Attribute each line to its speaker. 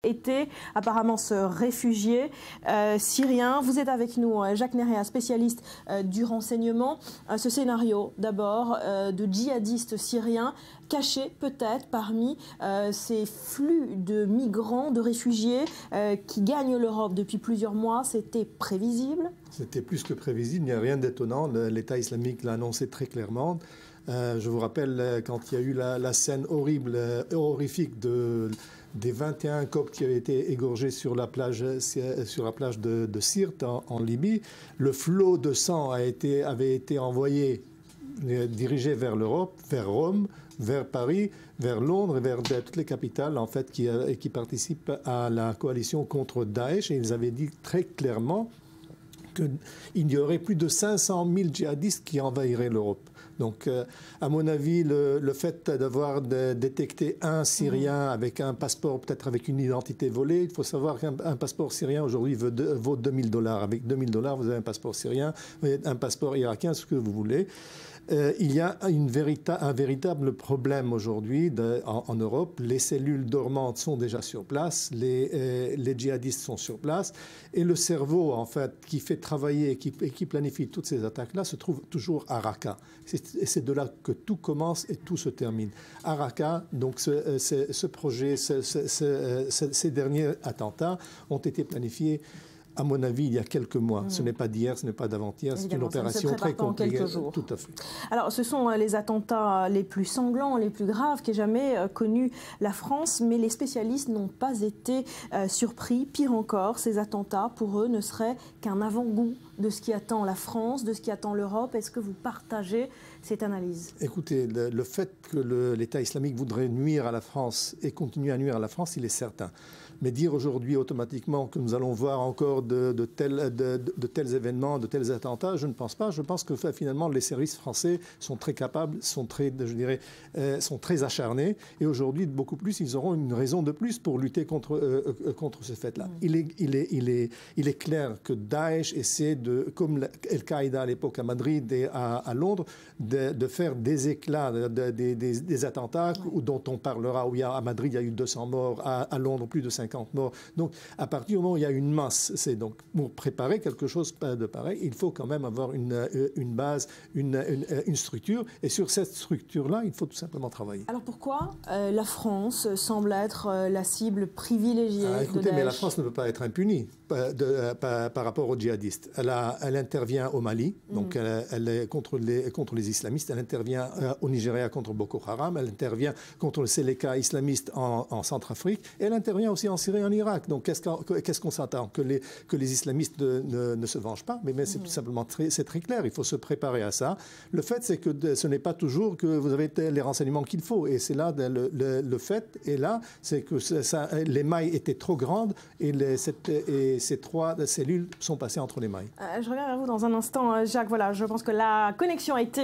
Speaker 1: Été apparemment ce réfugié syrien. Vous êtes avec nous, Jacques Nerea, spécialiste du renseignement. Ce scénario d'abord de djihadistes syriens cachés peut-être parmi ces flux de migrants, de réfugiés qui gagnent l'Europe depuis plusieurs mois, c'était prévisible?
Speaker 2: C'était plus que prévisible, il n'y a rien d'étonnant. L'État islamique l'a annoncé très clairement. Je vous rappelle quand il y a eu la scène horrible, horrifique des 21 Coptes qui avaient été égorgés sur la plage de Sirte en Libye. Le flot de sang avait été envoyé, dirigé vers l'Europe, vers Rome, vers Paris, vers Londres et vers toutes les capitales en fait, qui participent à la coalition contre Daesh. Et ils avaient dit très clairement qu'il y aurait plus de 500 000 djihadistes qui envahiraient l'Europe. Donc, à mon avis, le fait d'avoir détecté un Syrien avec un passeport, peut-être avec une identité volée, il faut savoir qu'un passeport syrien aujourd'hui vaut 2000 $. Avec 2000 $, vous avez un passeport syrien, un passeport irakien, ce que vous voulez. Il y a un véritable problème aujourd'hui en Europe. Les cellules dormantes sont déjà sur place, les djihadistes sont sur place, et le cerveau, en fait, qui fait travailler et qui planifie toutes ces attaques-là, se trouve toujours à Raqqa. C'est de là que tout commence et tout se termine. À Raqqa, donc ce projet, ces derniers attentats ont été planifiés, à mon avis, il y a quelques mois. Ce n'est pas d'hier, ce n'est pas d'avant-hier, c'est une opération très compliquée. Tout à fait.
Speaker 1: Alors, ce sont les attentats les plus sanglants, les plus graves qu'ait jamais connu la France, mais les spécialistes n'ont pas été surpris. Pire encore, ces attentats, pour eux, ne seraient qu'un avant-goût de ce qui attend la France, de ce qui attend l'Europe. Est-ce que vous partagez cette analyse?
Speaker 2: Écoutez, le fait que l'État islamique voudrait nuire à la France et continuer à nuire à la France, il est certain. Mais dire aujourd'hui automatiquement que nous allons voir encore de tels événements, de tels attentats, je ne pense pas. Je pense que finalement les services français sont très capables, sont très acharnés. Et aujourd'hui, beaucoup plus, ils auront une raison de plus pour lutter contre ce fait-là. Il est clair que Daesh essaie comme Al-Qaïda à l'époque à Madrid et à Londres, de faire des éclats, des attentats dont on parlera, où à Madrid il y a eu 200 morts, à Londres plus de 50 morts. Donc à partir du moment où il y a une masse, c'est donc pour préparer quelque chose de pareil, il faut quand même avoir une base, une structure, et sur cette structure-là, il faut tout simplement travailler.
Speaker 1: Alors pourquoi la France semble être la cible privilégiée de Daesh?
Speaker 2: Mais la France ne peut pas être impunie par rapport aux djihadistes. Elle intervient au Mali, donc elle est contre les islamistes, elle intervient au Nigeria contre Boko Haram, elle intervient contre le Seleka islamiste en Centrafrique, et elle intervient aussi en Syrie et en Irak. Donc qu'est-ce qu'on s'attend? Que les islamistes ne se vengent pas? Mais c'est tout simplement c'est très clair, il faut se préparer à ça. Le fait, c'est que ce n'est pas toujours que vous avez les renseignements qu'il faut, et c'est là le fait, et là, c'est que les mailles étaient trop grandes, et ces trois cellules sont passées entre les mailles.
Speaker 1: Je reviens vers vous dans un instant, Jacques. Voilà, je pense que la connexion a été